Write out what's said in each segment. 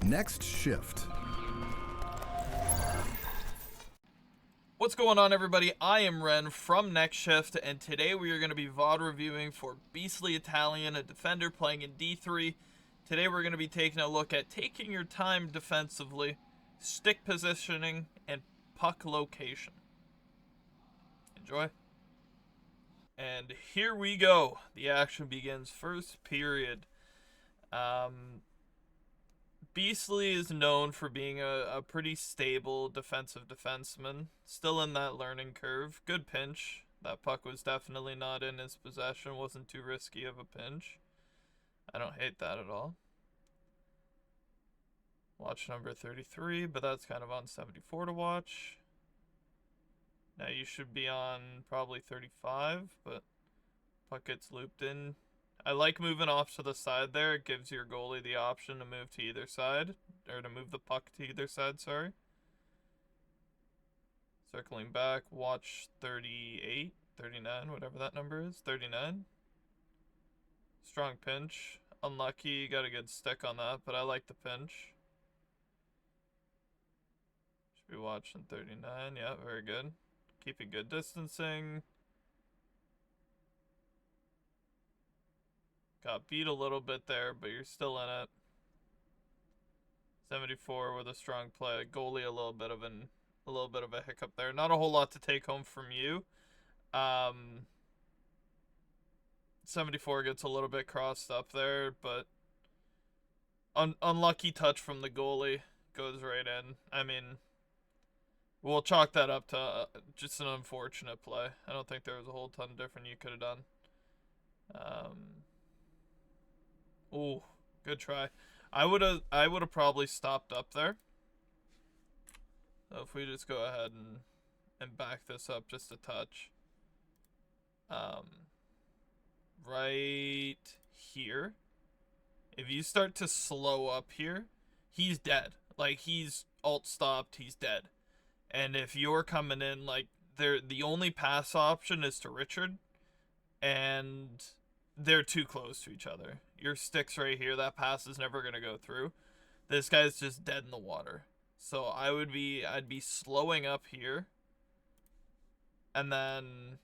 Next shift. What's going on, everybody? I am Wren from Next Shift, and today we are going to be VOD reviewing for BeastlyItalian, a defender playing in D3. Today we're going to be taking a look at taking your time defensively, stick positioning, and puck location. Enjoy. And here we go. The action begins. First period. Beastly is known for being a pretty stable defensive defenseman. Still in that learning curve. Good pinch. That puck was definitely not in his possession. Wasn't too risky of a pinch. I don't hate that at all. Watch number 33, but that's kind of on 74 to watch. Now you should be on probably 35, but puck gets looped in. I like moving off to the side there. It gives your goalie the option to move to either side, or to move the puck to either side, sorry. Circling back, watch 38, 39, whatever that number is, 39. Strong pinch. Unlucky, got a good stick on that, but I like the pinch. Should be watching 39, yeah, very good. Keeping good distancing. Got beat a little bit there, but you're still in it. 74 with a strong play. Goalie a little bit of a hiccup there. Not a whole lot to take home from you. 74 gets a little bit crossed up there, but unlucky touch from the goalie, goes right in. I mean, we'll chalk that up to just an unfortunate play. I don't think there was a whole ton different you could have done. Ooh, good try. I would have probably stopped up there. So if we just go ahead and back this up just a touch. Right here. If you start to slow up here, he's dead. Like, he's alt stopped, he's dead. And if you're coming in, like, the only pass option is to Richard, and they're too close to each other. Your stick's right here. That pass is never going to go through. This guy's just dead in the water. So I'd be slowing up here. And then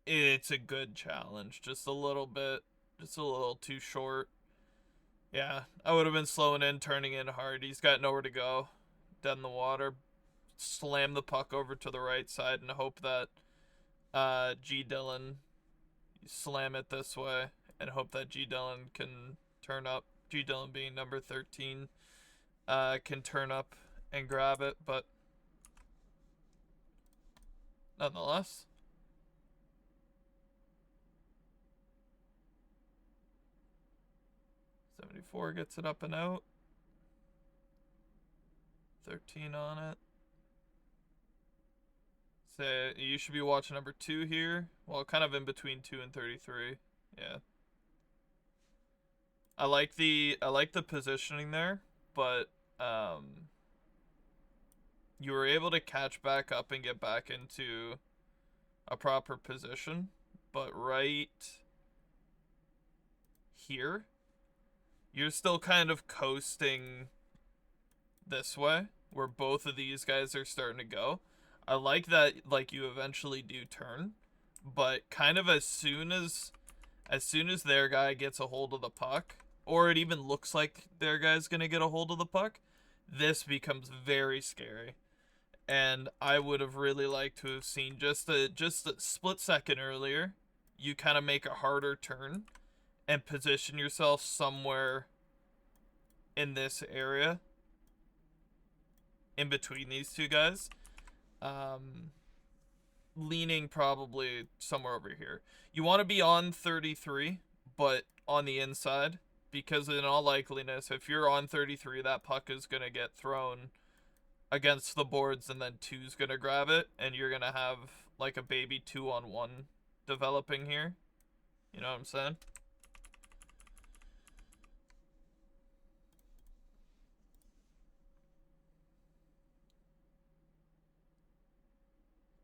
it's a good challenge. Just a little bit. Just a little too short. Yeah, I would have been slowing in, turning in hard. He's got nowhere to go. Dead in the water. Slam the puck over to the right side and hope that G. Dillon, slam it this way and hope that G. Dillon can turn up. G. Dillon being number 13, can turn up and grab it, but nonetheless. '74 gets it up and out. 13 on it. Say you should be watching number 2 here. Well, kind of in between 2 and 33. Yeah. I like the positioning there, but you were able to catch back up and get back into a proper position, but right here, you're still kind of coasting this way, where both of these guys are starting to go. I like that, like, you eventually do turn, but kind of as soon as their guy gets a hold of the puck, or it even looks like their guy's gonna get a hold of the puck, this becomes very scary. And I would have really liked to have seen just a split second earlier, you kind of make a harder turn and position yourself somewhere in this area, in between these two guys. Leaning probably somewhere over here. You want to be on 33, but on the inside, because in all likeliness, if you're on 33, that puck is going to get thrown against the boards, and then 2's going to grab it, and you're going to have like a baby 2-on-1 developing here. You know what I'm saying?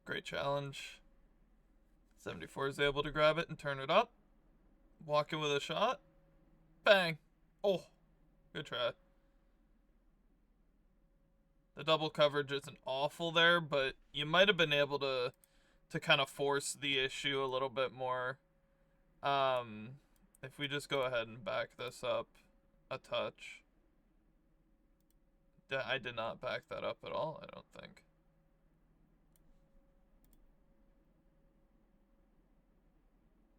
Great challenge. 74 is able to grab it and turn it up. Walk in with a shot. Bang. Oh. Good try. The double coverage isn't awful there, but you might have been able to kind of force the issue a little bit more. If we just go ahead and back this up a touch. I did not back that up at all, I don't think.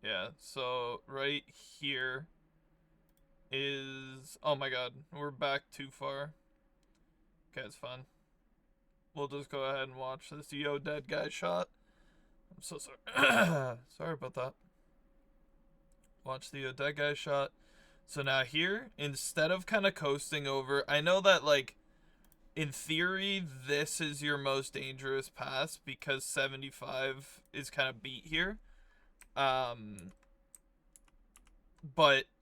Yeah, so right here is... Oh my god, we're back too far. Okay, it's fine. We'll just go ahead and watch this Yo Dead Guy shot. I'm so sorry. Sorry about that. Watch the Yo Dead Guy shot. So now here, instead of kind of coasting over, I know that, like, in theory, this is your most dangerous pass because 75 is kind of beat here. But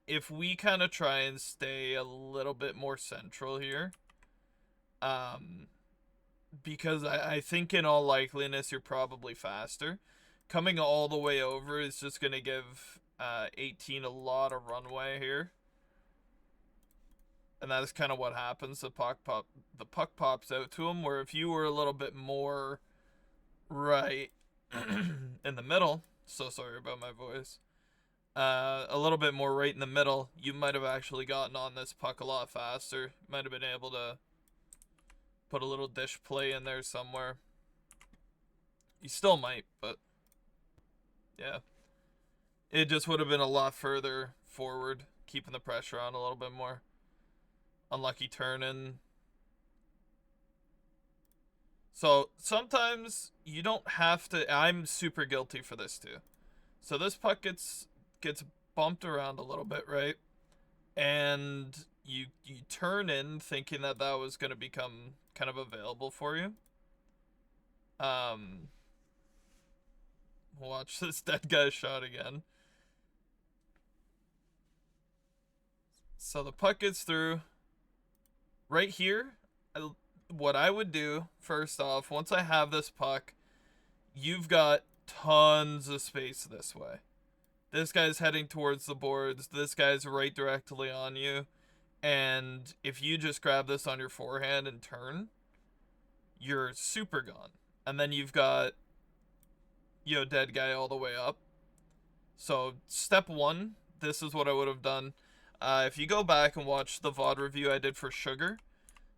if we kind of try and stay a little bit more central here, because I think in all likeliness you're probably faster. Coming all the way over is just going to give 18 a lot of runway here. And that is kind of what happens. The puck pops out to him, where if you were a little bit more right in the middle, so sorry about my voice, a little bit more right in the middle, you might have actually gotten on this puck a lot faster. Might have been able to put a little dish play in there somewhere. You still might, but yeah. It just would have been a lot further forward, keeping the pressure on a little bit more. Unlucky turn in. So sometimes you don't have to... I'm super guilty for this too. So this puck gets bumped around a little bit, right? And you turn in thinking that was going to become kind of available for you. Watch this dead guy shot again. So the puck gets through. Right here, what I would do, first off, once I have this puck, you've got tons of space this way. This guy's heading towards the boards. This guy's right directly on you. And if you just grab this on your forehand and turn, you're super gone. And then you've got Yo Dead Guy all the way up. So step one, this is what I would have done. If you go back and watch the VOD review I did for Sugar,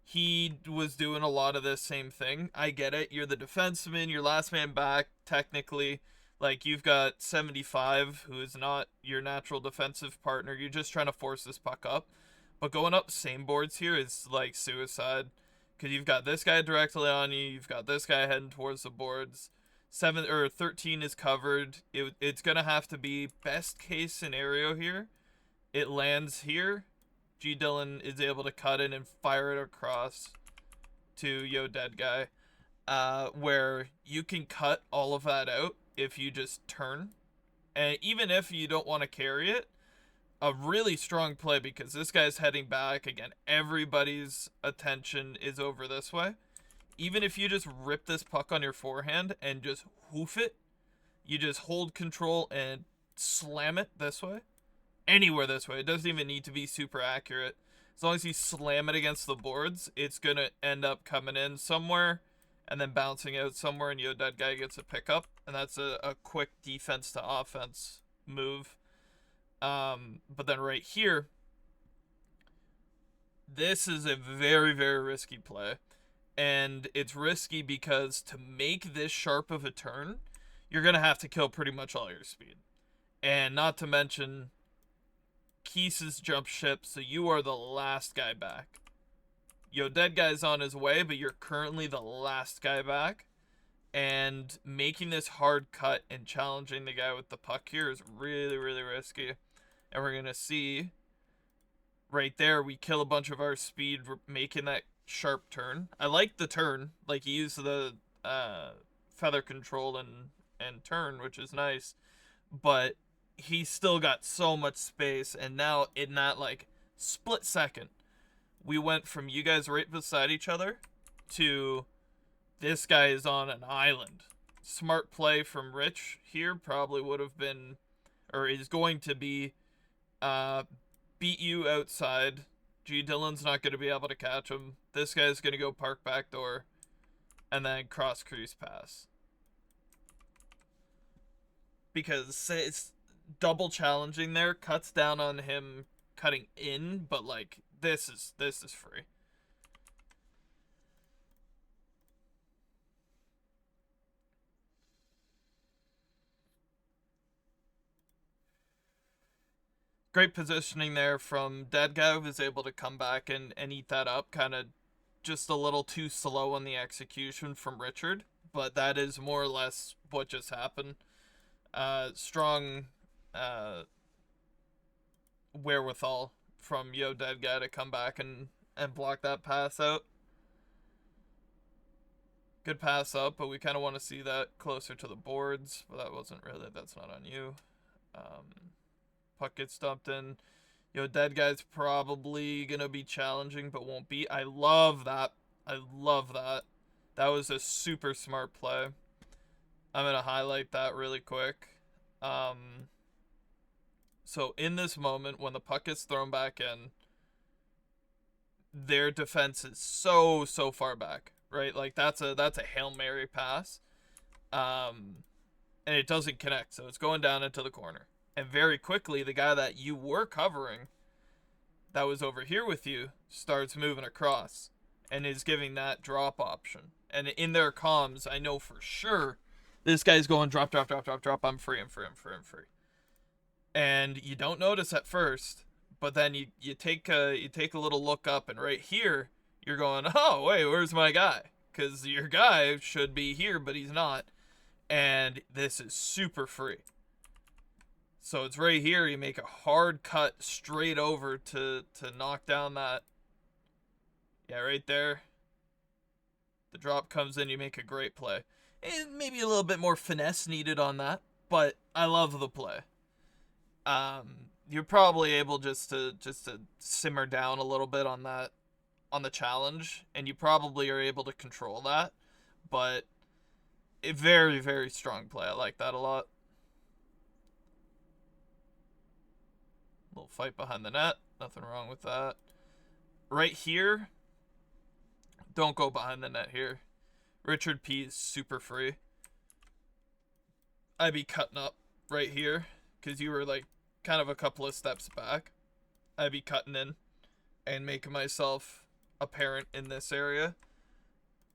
he was doing a lot of this same thing. I get it. You're the defenseman. You're last man back, technically. Like, you've got 75, who is not your natural defensive partner. You're just trying to force this puck up. But going up same boards here is, like, suicide. Because you've got this guy directly on you. You've got this guy heading towards the boards. 13 is covered. It's going to have to be best case scenario here. It lands here. G. Dillon is able to cut in and fire it across to Yo Dead Guy. Where you can cut all of that out if you just turn. And even if you don't want to carry it, a really strong play, because this guy's heading back. Again, everybody's attention is over this way. Even if you just rip this puck on your forehand and just hoof it, you just hold control and slam it this way. Anywhere this way. It doesn't even need to be super accurate. As long as you slam it against the boards, it's going to end up coming in somewhere and then bouncing out somewhere, and Yo Dead Guy gets a pickup. And that's a quick defense to offense move. But then right here, this is a very, very risky play. And it's risky because to make this sharp of a turn, you're going to have to kill pretty much all your speed. And not to mention, Keese's jump ship, so you are the last guy back. Yo Dead Guy's on his way, but you're currently the last guy back. And making this hard cut and challenging the guy with the puck here is really, really risky. And we're going to see right there, we kill a bunch of our speed, making that sharp turn. I like the turn. Like, he used the feather control and turn, which is nice. But he's still got so much space. And now in that, like, split second, we went from you guys right beside each other to this guy is on an island. Smart play from Rich here probably would have been, or is going to be, beat you outside G Dillon's not going to be able to catch him. This guy's going to go park back door and then cross crease pass. Because it's double challenging there, cuts down on him cutting in, but like this is free. Great positioning there from dead guy, who was able to come back and eat that up. Kind of just a little too slow on the execution from Richard, but that is more or less what just happened. Strong wherewithal from Yo Dead Guy to come back and block that pass out. Good pass up, but we kind of want to see that closer to the boards, but that wasn't really, that's not on you. Puck gets dumped in. Yo Dead Guy's probably gonna be challenging, but won't be. I love that. I love that. That was a super smart play. I'm gonna highlight that really quick. So in this moment, when the puck gets thrown back in, their defense is so far back, right? Like that's a Hail Mary pass, and it doesn't connect, so it's going down into the corner. And very quickly, the guy that you were covering, that was over here with you, starts moving across and is giving that drop option. And in their comms, I know for sure this guy's going drop, drop, drop, drop, drop. I'm free, I'm free, I'm free, I'm free. And you don't notice at first, but then you take a little look up, and right here you're going, oh wait, where's my guy? Because your guy should be here, but he's not. And this is super free. So it's right here. You make a hard cut straight over to knock down that. Yeah, right there. The drop comes in. You make a great play. And maybe a little bit more finesse needed on that, but I love the play. You're probably able just to simmer down a little bit on that, on the challenge, and you probably are able to control that. But a very, very strong play. I like that a lot. Little fight behind the net. Nothing wrong with that. Right here, don't go behind the net here. Richard P is super free. I'd be cutting up right here because you were like kind of a couple of steps back. I'd be cutting in and making myself apparent in this area.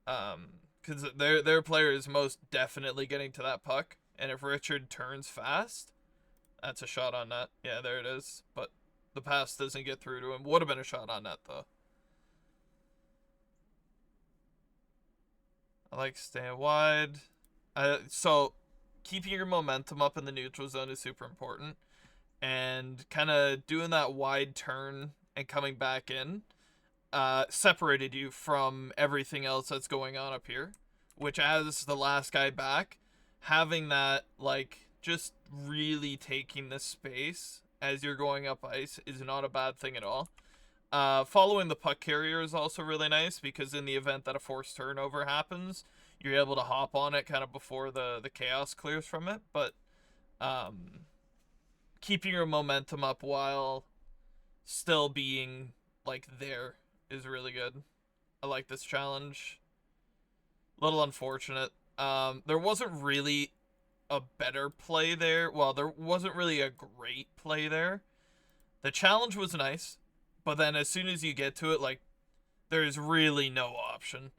Because their player is most definitely getting to that puck. And if Richard turns fast, that's a shot on net. Yeah, there it is. But the pass doesn't get through to him. Would have been a shot on net, though. I like staying wide. So keeping your momentum up in the neutral zone is super important. And kind of doing that wide turn and coming back in separated you from everything else that's going on up here. Which, as the last guy back, having that, like, just really taking the space as you're going up ice is not a bad thing at all. Following the puck carrier is also really nice, because in the event that a forced turnover happens, you're able to hop on it kind of before the chaos clears from it. But keeping your momentum up while still being like there is really good. I like this challenge. A little unfortunate. There wasn't really a better play there. Well, there wasn't really a great play there. The challenge was nice, but then as soon as you get to it, like, there's really no option.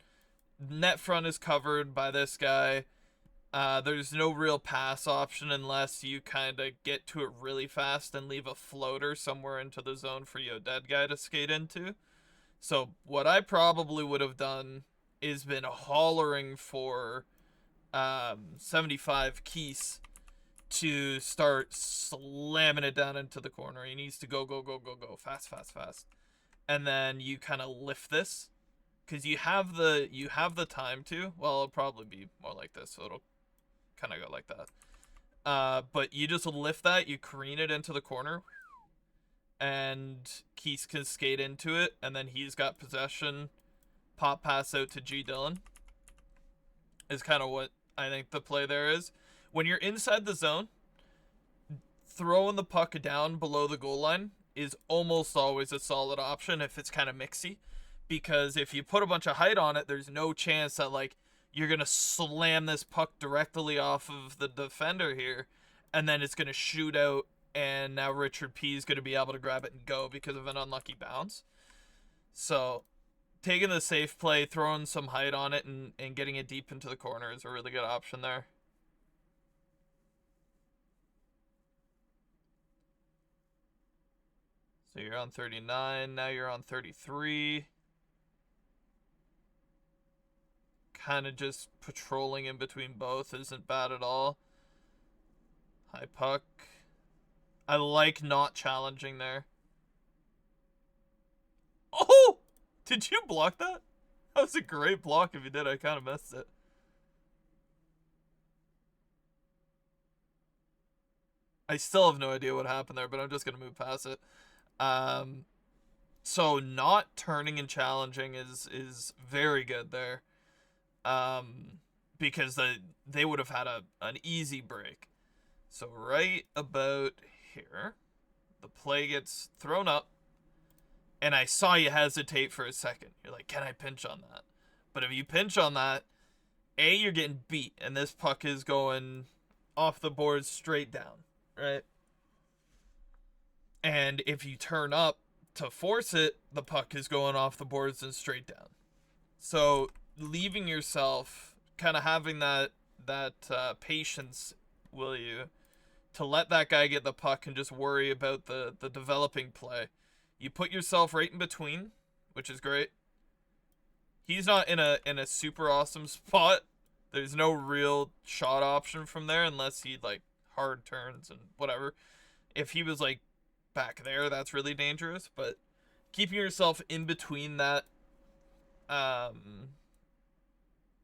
Net front is covered by this guy. There's no real pass option unless you kind of get to it really fast and leave a floater somewhere into the zone for Yo Dead Guy to skate into. So what I probably would have done is been hollering for 75 Keys to start slamming it down into the corner. He needs to go fast. And then you kind of lift this, because you have the time to. Well, it'll probably be more like this, so it'll kind of go like that. But you just lift that, you careen it into the corner, and Keys can skate into it, and then he's got possession. Pop pass out to G Dillon is kind of what I think the play there is. When you're inside the zone, throwing the puck down below the goal line is almost always a solid option if it's kind of mixy. Because if you put a bunch of height on it, there's no chance that, like, you're going to slam this puck directly off of the defender here, and then it's going to shoot out, and now Richard P is going to be able to grab it and go because of an unlucky bounce. So taking the safe play, throwing some height on it, and getting it deep into the corner is a really good option there. So you're on 39, now you're on 33. Kind of just patrolling in between both isn't bad at all. High puck. I like not challenging there. Oh! Did you block that? That was a great block if you did. I kind of missed it. I still have no idea what happened there, but I'm just going to move past it. So not turning and challenging is very good there. Because they would have had an easy break. So right about here, the play gets thrown up, and I saw you hesitate for a second. You're like, can I pinch on that? But if you pinch on that, A, you're getting beat, and this puck is going off the boards straight down, right? And if you turn up to force it, the puck is going off the boards and straight down. So leaving yourself, kind of having that patience, will you, to let that guy get the puck and just worry about the developing play. You put yourself right in between, which is great. He's not in a super awesome spot. There's no real shot option from there unless he, like, hard turns and whatever. If he was, like, back there, that's really dangerous. But keeping yourself in between that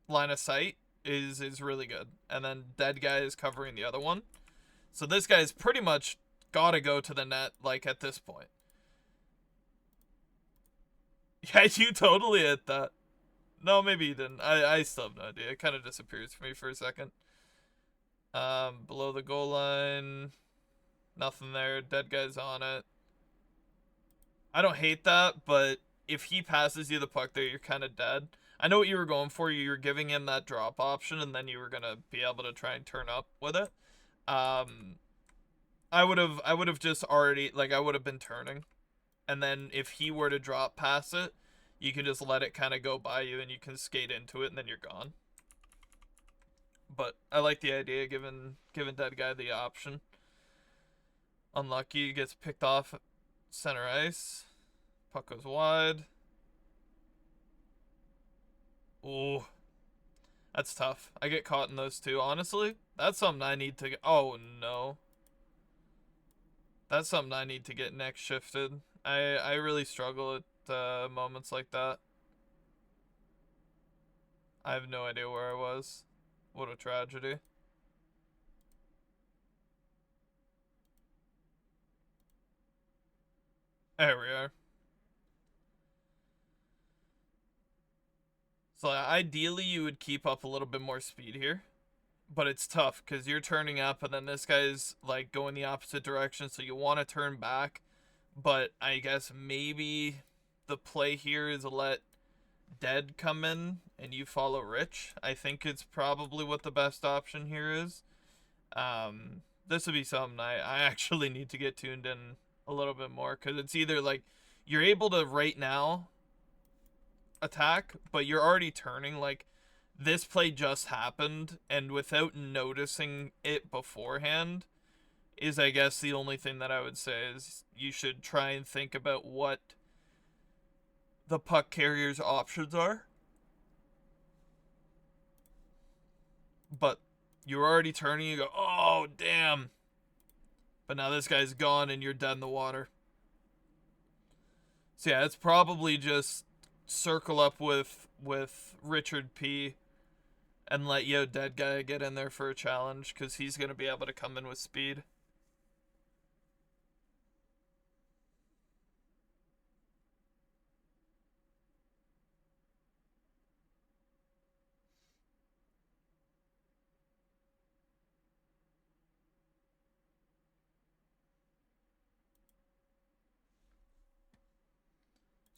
line of sight is really good. And then dead guy is covering the other one. So this guy's pretty much got to go to the net, like, at this point. Yeah, you totally hit that. No, maybe you didn't. I still have no idea. It kind of disappears for me for a second. Below the goal line. Nothing there. Dead guy's on it. I don't hate that, but if he passes you the puck there, you're kind of dead. I know what you were going for. You were giving him that drop option, and then you were going to be able to try and turn up with it. I would have just already, like, I would have been turning. And then if he were to drop past it, you can just let it kind of go by you and you can skate into it and then you're gone. But I like the idea, giving that guy the option. Unlucky, gets picked off center ice. Puck goes wide. Ooh. That's tough. I get caught in those two. Honestly, that's something I need to get. Oh, no. That's something I need to get next shifted. I really struggle at moments like that. I have no idea where I was. What a tragedy. There we are. So ideally you would keep up a little bit more speed here. But it's tough because you're turning up and then this guy's, like, going the opposite direction, so you want to turn back. But I guess maybe the play here is let Dead come in and you follow Rich. I think it's probably what the best option here is. This would be something I actually need to get tuned in a little bit more, because it's either, like, you're able to right now attack, but you're already turning. Like, this play just happened, and without noticing it beforehand is, I guess, the only thing that I would say is you should try and think about what the puck carrier's options are. But you're already turning, you go, oh, damn. But now this guy's gone and you're dead in the water. So yeah, it's probably just circle up with Richard P and let Yo Dead Guy get in there for a challenge, because he's going to be able to come in with speed.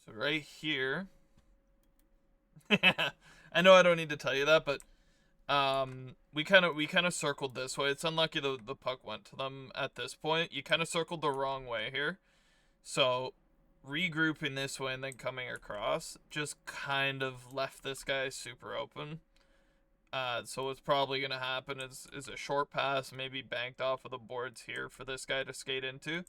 So right here, I know I don't need to tell you that, but we kind of circled this way. It's unlucky the puck went to them at this point. You kind of circled the wrong way here. So regrouping this way and then coming across just kind of left this guy super open. So what's probably going to happen is a short pass, maybe banked off of the boards here for this guy to skate into.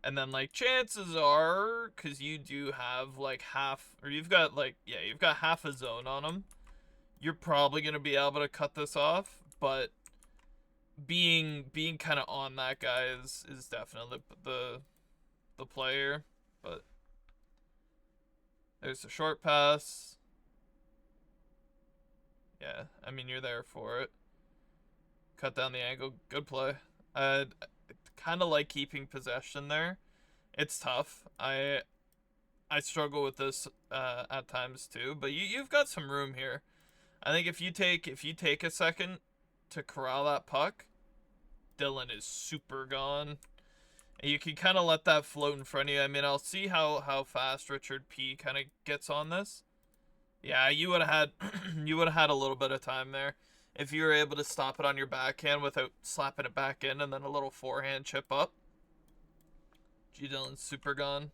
And then, like, chances are, because you do have, like, half, or you've got, like, yeah, you've got half a zone on him. You're probably going to be able to cut this off, but being kind of on that guy is definitely the player. But there's a short pass. Yeah, I mean, you're there for it. Cut down the angle. Good play. I kind of like keeping possession there. It's tough. I struggle with this at times too, but you've got some room here. I think if you take a second to corral that puck, Dylan is super gone. And you can kind of let that float in front of you. I mean, I'll see how fast Richard P kind of gets on this. Yeah, you would have had a little bit of time there if you were able to stop it on your backhand without slapping it back in and then a little forehand chip up. G Dylan's super gone.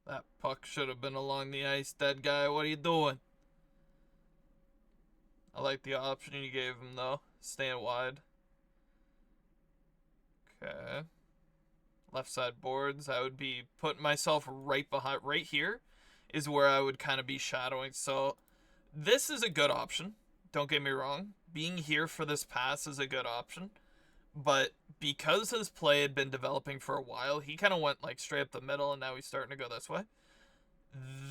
That puck should have been along the ice, dead guy. What are you doing? I like the option you gave him, though. Staying wide. Okay. Left side boards. I would be putting myself right behind. Right here is where I would kind of be shadowing. So this is a good option. Don't get me wrong. Being here for this pass is a good option. But because his play had been developing for a while, he kind of went like straight up the middle, and now he's starting to go this way.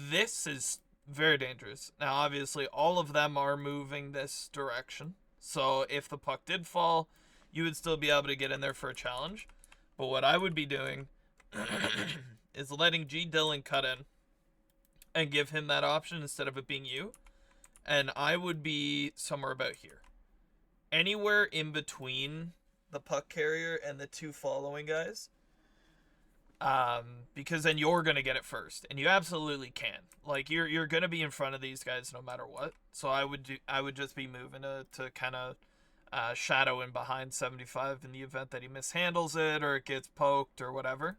This is very dangerous. Now, obviously, all of them are moving this direction. So if the puck did fall, you would still be able to get in there for a challenge. But what I would be doing is letting G Dylan cut in and give him that option instead of it being you. And I would be somewhere about here. Anywhere in between the puck carrier and the two following guys. Because then you're going to get it first. And you absolutely can. Like, you're going to be in front of these guys no matter what. So I would just be moving to kind of shadow in behind 75 in the event that he mishandles it or it gets poked or whatever.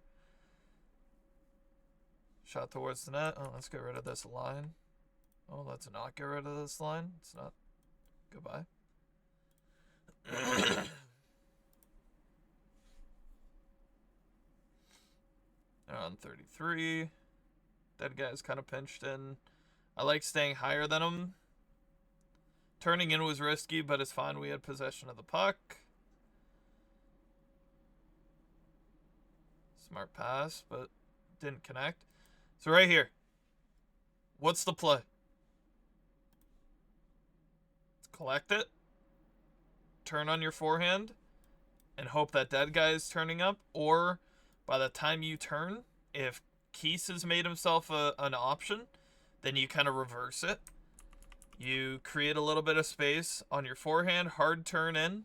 Shot towards the net. Oh, let's get rid of this line. Oh, let's not get rid of this line. It's not. Goodbye. On 33. That guy's kind of pinched in. I like staying higher than him. Turning in was risky, but it's fine. We had possession of the puck. Smart pass, but didn't connect. So right here. What's the play? Let's collect it. Turn on your forehand. And hope that dead guy is turning up. Or by the time you turn, if Keese has made himself an option, then you kind of reverse it. You create a little bit of space on your forehand, hard turn in,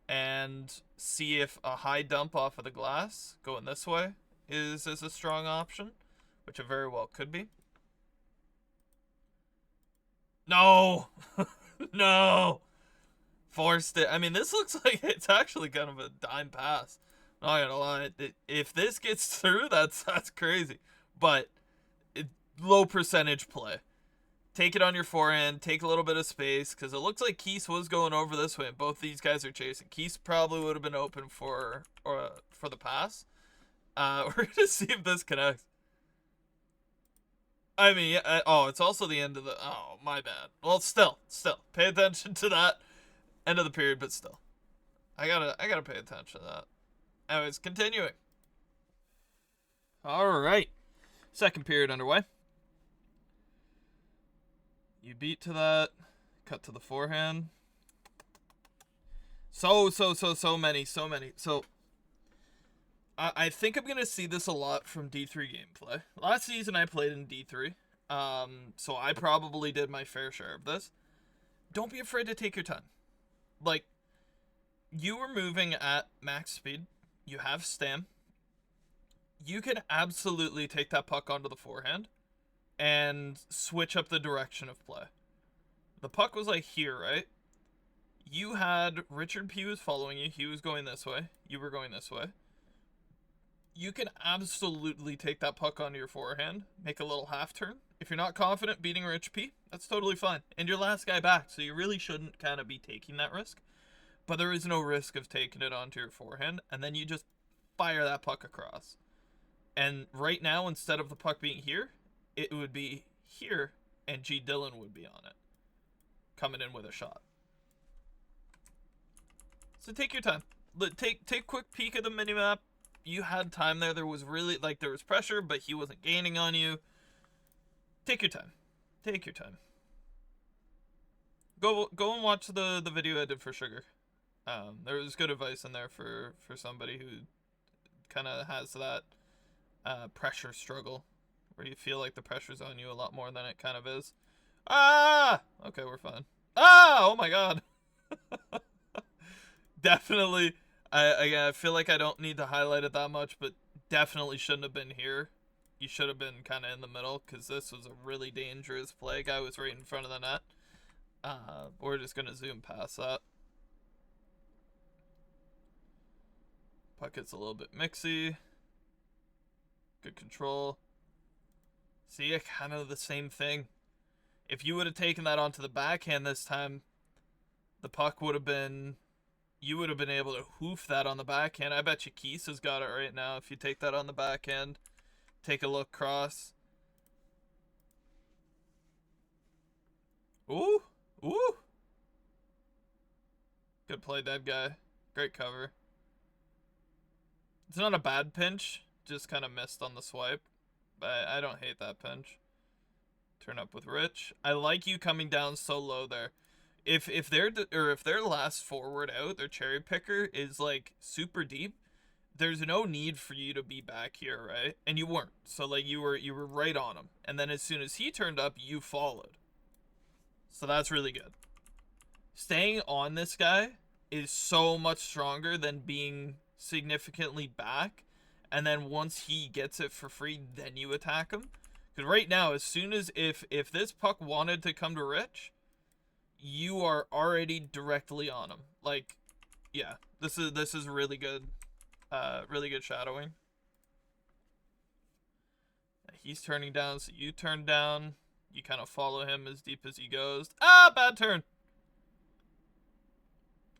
and see if a high dump off of the glass going this way is a strong option, which it very well could be. No! No! Forced it. I mean, this looks like it's actually kind of a dime pass. Not gonna lie. If this gets through, that's crazy. But low percentage play. Take it on your forehand. Take a little bit of space because it looks like Keese was going over this way. And both these guys are chasing. Keese probably would have been open for the pass. We're gonna see if this connects. I mean, yeah, oh, it's also the end of the. Oh, my bad. Well, still, pay attention to that end of the period, but still, I gotta pay attention to that. Anyways, continuing. All right, second period underway. You beat to that, cut to the forehand. So many. So I think I'm gonna see this a lot from D3 gameplay. Last season I played in D3, so I probably did my fair share of this. Don't be afraid to take your time. Like, you were moving at max speed. You have stam. You can absolutely take that puck onto the forehand and switch up the direction of play. The puck was like here, right? You had Richard P was following you. He was going this way. You were going this way. You can absolutely take that puck onto your forehand, make a little half turn. If you're not confident beating Rich P, that's totally fine. And you're last guy back, so you really shouldn't kind of be taking that risk. But there is no risk of taking it onto your forehand, and then you just fire that puck across. And right now, instead of the puck being here, it would be here, and G. Dillon would be on it, coming in with a shot. So take your time. Take a quick peek at the minimap. You had time there. There was really, like, there was pressure, but he wasn't gaining on you. Take your time. Take your time. Go and watch the video I did for Sugar. There was good advice in there for somebody who kind of has that pressure struggle, where you feel like the pressure's on you a lot more than it kind of is. Ah! Okay, we're fine. Ah! Oh my god. Definitely. I feel like I don't need to highlight it that much, but definitely shouldn't have been here. You should have been kind of in the middle, because this was a really dangerous play. Guy was right in front of the net. We're just going to zoom past that. Puck gets a little bit mixy. Good control. See, kind of the same thing. If you would have taken that onto the backhand this time, the puck would have been... You would have been able to hoof that on the backhand. I bet you Keese has got it right now. If you take that on the backhand, take a look cross. Ooh. Ooh. Good play, dead guy. Great cover. It's not a bad pinch. Just kind of missed on the swipe. But I don't hate that pinch. Turn up with Rich. I like you coming down so low there. If their last forward out, their cherry picker is like super deep, there's no need for you to be back here, right? And you weren't. So like you were right on him. And then as soon as he turned up, you followed. So that's really good. Staying on this guy is so much stronger than being significantly back. And then once he gets it for free, then you attack him. Because right now, as soon as if this puck wanted to come to Rich, you are already directly on him. Like, yeah, this is really good. Really good shadowing. He's turning down, so you turn down. You kind of follow him as deep as he goes. Ah, bad turn.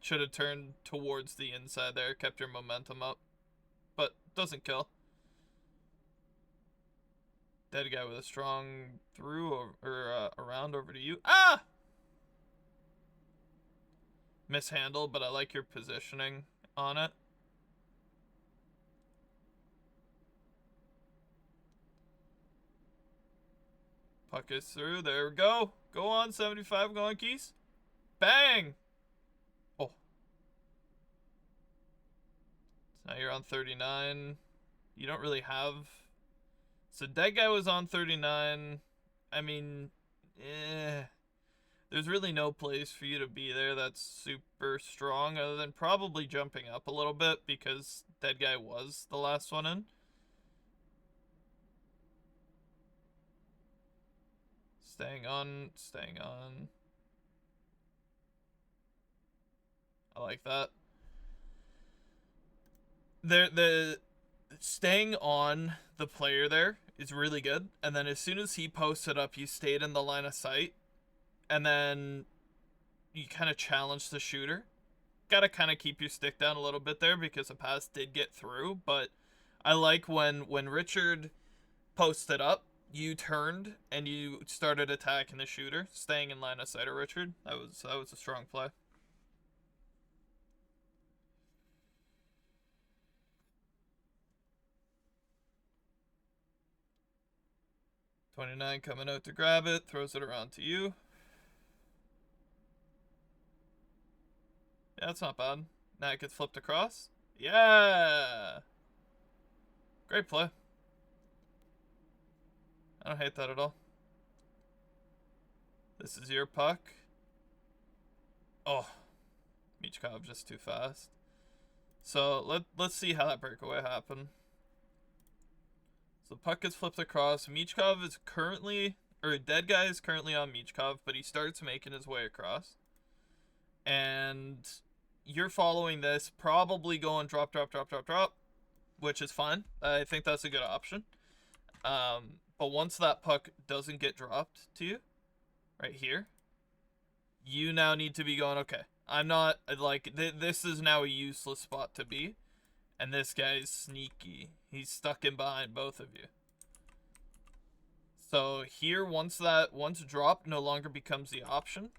Should have turned towards the inside there, kept your momentum up. But doesn't kill. Dead guy with a strong through or around over to you. Ah! Mishandle, but I like your positioning on it. Puck is through. There we go. Go on, 75. Go on, Keys. Bang! Oh. So now you're on 39. You don't really have... So dead guy was on 39. I mean, there's really no place for you to be there that's super strong other than probably jumping up a little bit because dead guy was the last one in. Staying on, staying on. I like that. The staying on the player there is really good. And then as soon as he posted up, you stayed in the line of sight. And then you kind of challenge the shooter. Gotta kind of keep your stick down a little bit there because the pass did get through. But I like when Richard posted up, you turned and you started attacking the shooter, staying in line of sight of Richard. That was a strong play. .29 coming out to grab it, throws it around to you. Yeah, that's not bad. Now it gets flipped across. Yeah! Great play. I don't hate that at all. This is your puck. Oh, Michkov just too fast. So let's see how that breakaway happened. So the puck is flipped across. Michkov is currently, or Dead Guy is currently on Michkov, but he starts making his way across. And you're following this, probably going drop, drop, drop, drop, drop, which is fine. I think that's a good option. But once that puck doesn't get dropped to you, right here, you now need to be going, okay, I'm not, like, this is now a useless spot to be. And this guy's sneaky. He's stuck in behind both of you. So here, once drop no longer becomes the option,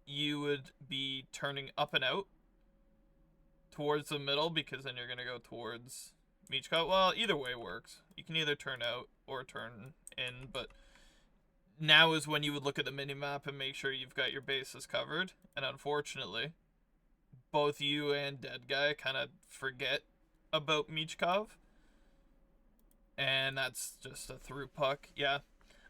you would be turning up and out towards the middle, because then you're going to go towards Michkov. Well, either way works. You can either turn out or turn in, but now is when you would look at the mini-map and make sure you've got your bases covered. And unfortunately, both you and Dead Guy kind of forget about Michkov. And that's just a through puck. Yeah.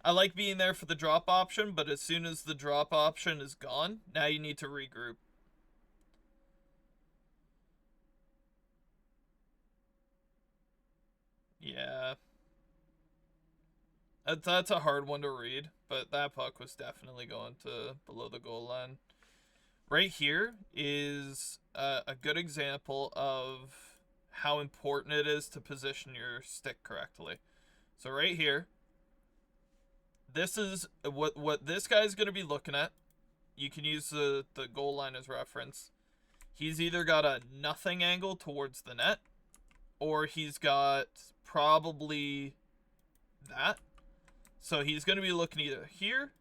I like being there for the drop option, but as soon as the drop option is gone, now you need to regroup. Yeah. That's a hard one to read, but that puck was definitely going to below the goal line. Right here is a good example of how important it is to position your stick correctly. So right here, this is what this guy's going to be looking at. You can use the goal line as reference. He's either got a nothing angle towards the net, or he's got probably that. So he's going to be looking either here,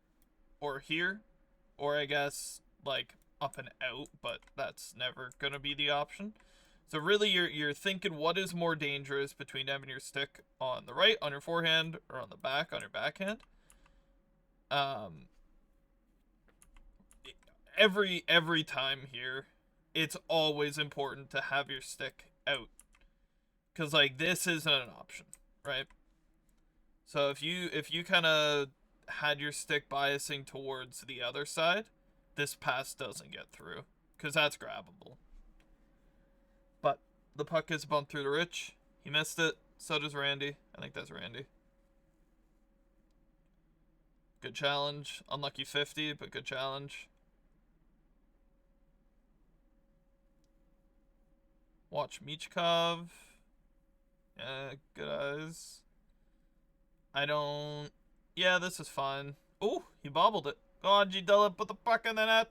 or I guess like up and out, but that's never going to be the option. So really you're thinking what is more dangerous between having your stick on the right, on your forehand, or on the back, on your backhand. Every time here, it's always important to have your stick out, because like this isn't an option, right? So if you kind of had your stick biasing towards the other side, this pass doesn't get through, because that's grabbable. But the puck gets bumped through to Rich. He missed it. So does Randy. I think that's Randy. Good challenge. Unlucky 50, but good challenge. Watch Michkov. Yeah, good eyes. I don't... Yeah, this is fine. Oh, he bobbled it. Go on, G. Dillon, put the puck in the net.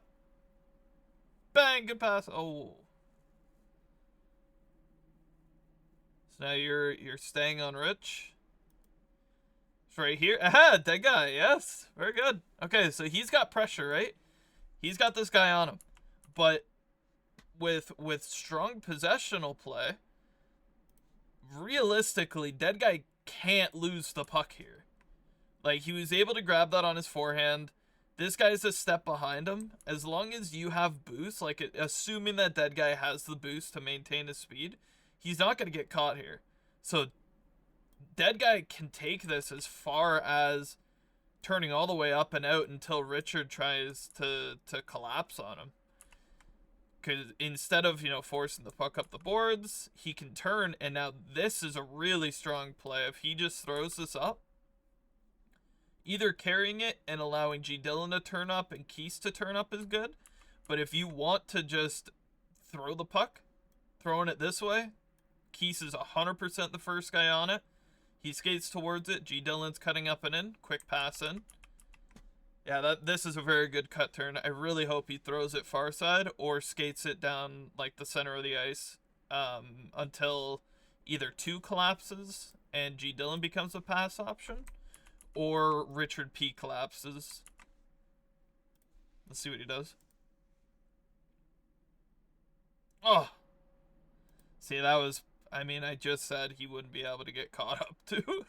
Bang, good pass. Oh. So now you're staying on Rich. It's right here. Aha, Dead Guy. Yes, very good. Okay, so he's got pressure, right? He's got this guy on him. But with strong possessional play, realistically, Dead Guy can't lose the puck here. Like, he was able to grab that on his forehand. This guy's a step behind him. As long as you have boost, like, assuming that Dead Guy has the boost to maintain his speed, he's not going to get caught here. So, Dead Guy can take this as far as turning all the way up and out until Richard tries to collapse on him. Because instead of, forcing the puck up the boards, he can turn, and now this is a really strong play. If he just throws this up, either carrying it and allowing G. Dillon to turn up and Keese to turn up is good, but if you want to just throw the puck, throwing it this way, Keese is 100% the first guy on it. He skates towards it, G. Dillon's cutting up and in, quick pass in. Yeah, this is a very good cut turn. I really hope he throws it far side or skates it down like the center of the ice until either 2 collapses and G. Dillon becomes a pass option, or Richard P. collapses. Let's see what he does. Oh! See, that was... I mean, I just said he wouldn't be able to get caught up too.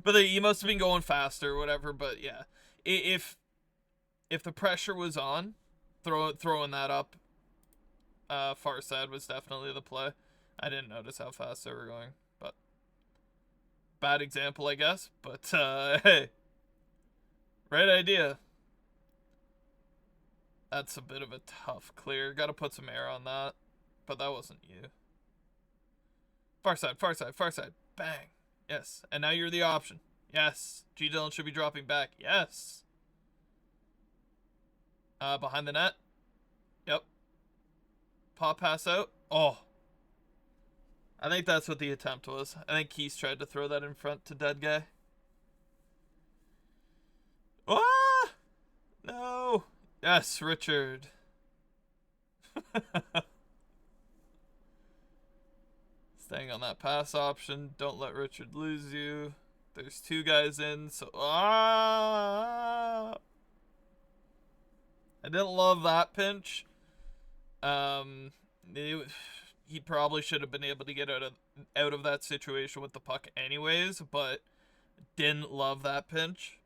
But he must have been going faster or whatever, but yeah. If the pressure was on, throwing that up far side was definitely the play. I didn't notice how fast they were going, but Bad example, I guess, but hey, right idea. That's a bit of a tough clear. Gotta put some air on that, but that wasn't you. Far side, far side, far side. Bang. Yes, and now you're the option. Yes, G. Dillon should be dropping back. Yes. Behind the net. Yep. Pop pass out. Oh. I think that's what the attempt was. I think Keys tried to throw that in front to dead guy. Ah! No. Yes, Richard. Staying on that pass option. Don't let Richard lose you. There's two guys in, so... Ah! I didn't love that pinch. He probably should have been able to get out of that situation with the puck anyways, but didn't love that pinch.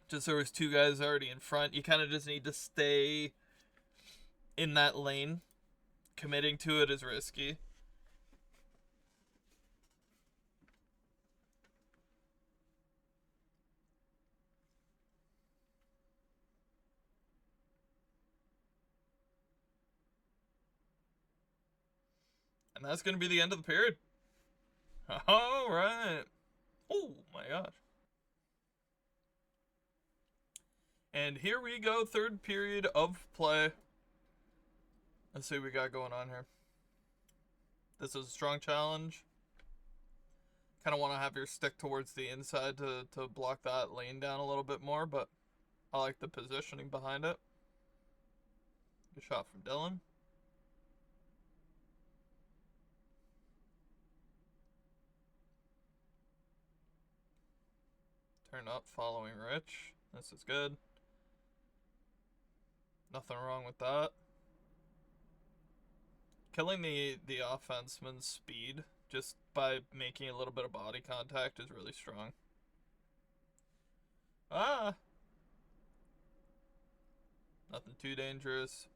Just there was two guys already in front. You kind of just need to stay in that lane. Committing to it is risky. And that's going to be the end of the period. All right. Oh my gosh. And here we go, third period of play. Let's see what we got going on here. This is a strong challenge. Kind of want to have your stick towards the inside to block that lane down a little bit more, but I like the positioning behind it. Good shot from Dillon. Turn up following Rich. This is good. Nothing wrong with that. Killing the offenseman's speed just by making a little bit of body contact is really strong. Ah! Nothing too dangerous.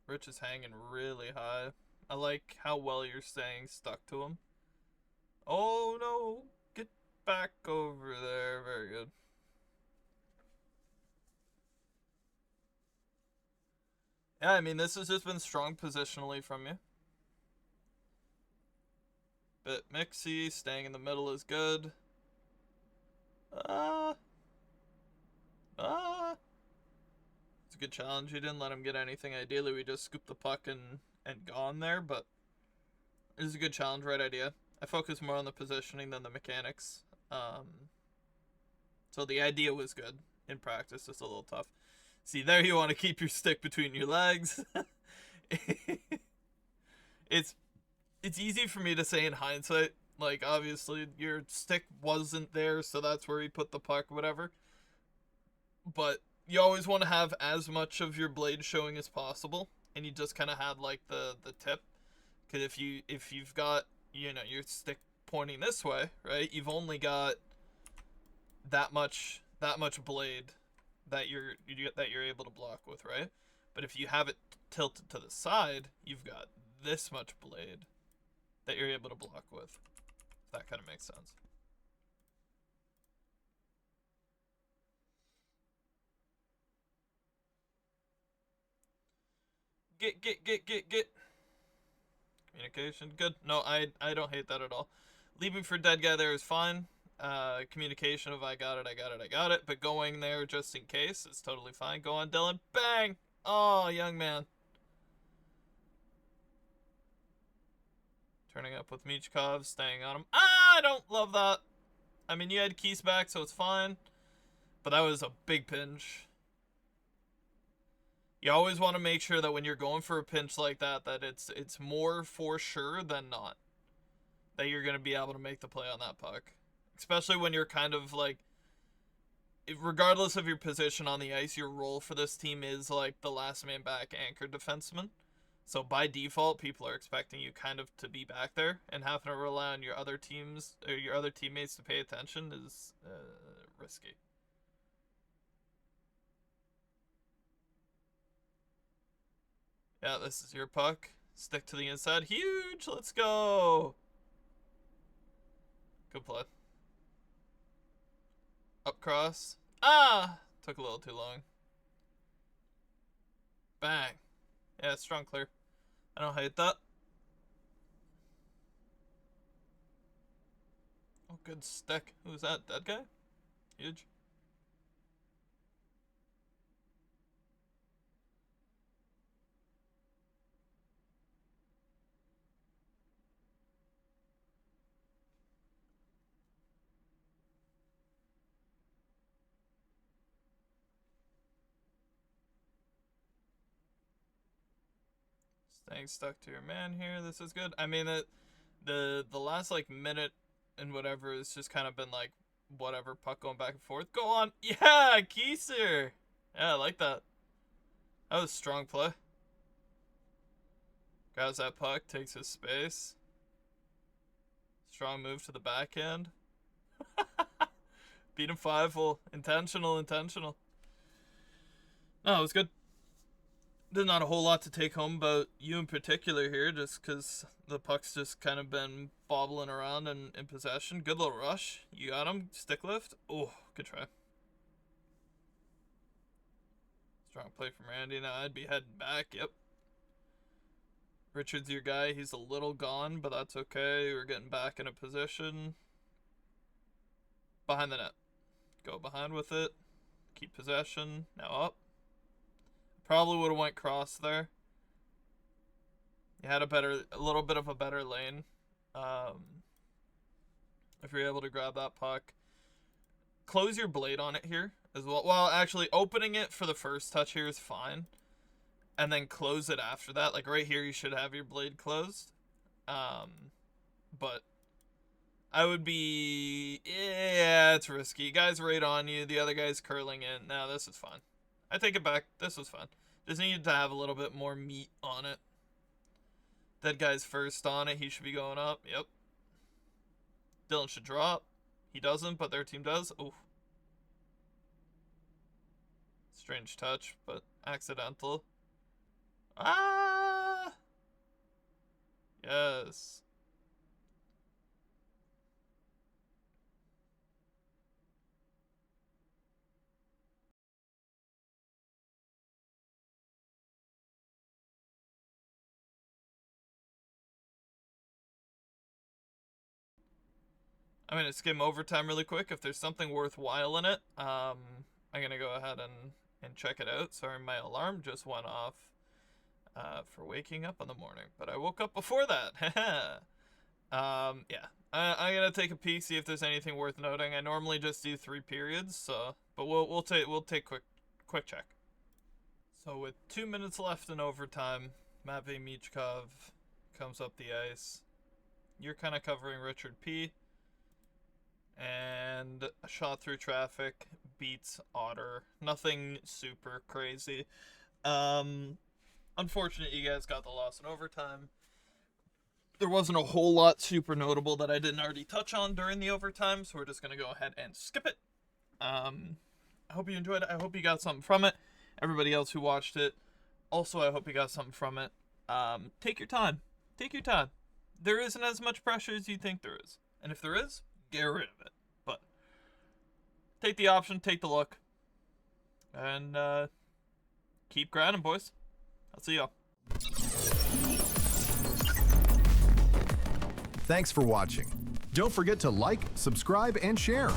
Rich is hanging really high. I like how well you're staying stuck to him. Oh no! Get back over there. Very good. Yeah, I mean, this has just been strong positionally from you. Bit mixy, staying in the middle is good. It's a good challenge. You didn't let him get anything. Ideally, we just scooped the puck and gone there, but it was a good challenge, right idea. I focus more on the positioning than the mechanics. So the idea was good. In practice, it's a little tough. See, there you want to keep your stick between your legs. It's easy for me to say in hindsight. Like, obviously, your stick wasn't there, so that's where he put the puck, whatever. But you always want to have as much of your blade showing as possible, and you just kind of had, like, the tip. Because if you've got, you know, your stick pointing this way, right, you've only got that much blade that you're able to block with, right? But if you have it tilted to the side, you've got this much blade that you're able to block with. If that kind of makes sense. Get. Communication, good. No, I don't hate that at all. Leaving for dead guy there is fine. Communication of I got it. But going there just in case is totally fine. Go on, Dillon. Bang! Oh, young man. Turning up with Michkov, staying on him. Ah, I don't love that. I mean, you had Keys back, so it's fine. But that was a big pinch. You always want to make sure that when you're going for a pinch like that, that it's more for sure than not. That you're going to be able to make the play on that puck. Especially when you're kind of like, regardless of your position on the ice, your role for this team is like the last man back anchor defenseman. So by default, people are expecting you kind of to be back there, and having to rely on your other teams or your other teammates to pay attention is risky. Yeah, this is your puck. Stick to the inside. Huge. Let's go. Good play. Up cross. Ah! Took a little too long. Bang. Yeah, strong clear. I don't hate that. Oh, good stick. Who's that? Dead guy? Huge. Staying stuck to your man here. This is good. I mean, the last like minute and whatever has just kind of been like whatever, puck going back and forth. Go on. Yeah, Kieser. Yeah, I like that. That was strong play. Grabs that puck, takes his space. Strong move to the backhand. Beat him 5-0. Intentional. No, it was good. There's not a whole lot to take home about you in particular here, just because the puck's just kind of been bobbling around and in possession. Good little rush. You got him. Stick lift. Oh, good try. Strong play from Randy. Now I'd be heading back. Yep. Richard's your guy. He's a little gone, but that's okay. We're getting back in a position. Behind the net. Go behind with it. Keep possession. Now up. Probably would have went cross there. You had a little bit of a better lane. If you're able to grab that puck. Close your blade on it here as well. Well, actually, opening it for the first touch here is fine. And then close it after that. Like right here, you should have your blade closed. But I would be... Yeah, it's risky. Guy's right on you. The other guy's curling in. No, this is fine. I take it back. This was fun. Just needed to have a little bit more meat on it. That guy's first on it. He should be going up. Yep. Dylan should drop. He doesn't, but their team does. Oof. Strange touch, but accidental. Ah! Yes. I'm going to skim overtime really quick. If there's something worthwhile in it, I'm going to go ahead and check it out. Sorry, my alarm just went off for waking up in the morning. But I woke up before that. Yeah. I'm going to take a peek, see if there's anything worth noting. I normally just do 3 periods, so but we'll take quick check. So with 2 minutes left in overtime, Matvey Michkov comes up the ice. You're kind of covering Richard P. And a shot through traffic beats Otter. Nothing super crazy. Unfortunate you guys got the loss in overtime. There wasn't a whole lot super notable that I didn't already touch on during the overtime, so we're just going to go ahead and skip it. I hope you enjoyed it. I hope you got something from it. Everybody else who watched it, also I hope you got something from it. Take your time. Take your time. There isn't as much pressure as you think there is. And if there is, get rid of it. But take the option, take the look, and keep grinding, boys. I'll see y'all. Thanks for watching. Don't forget to like, subscribe, and share.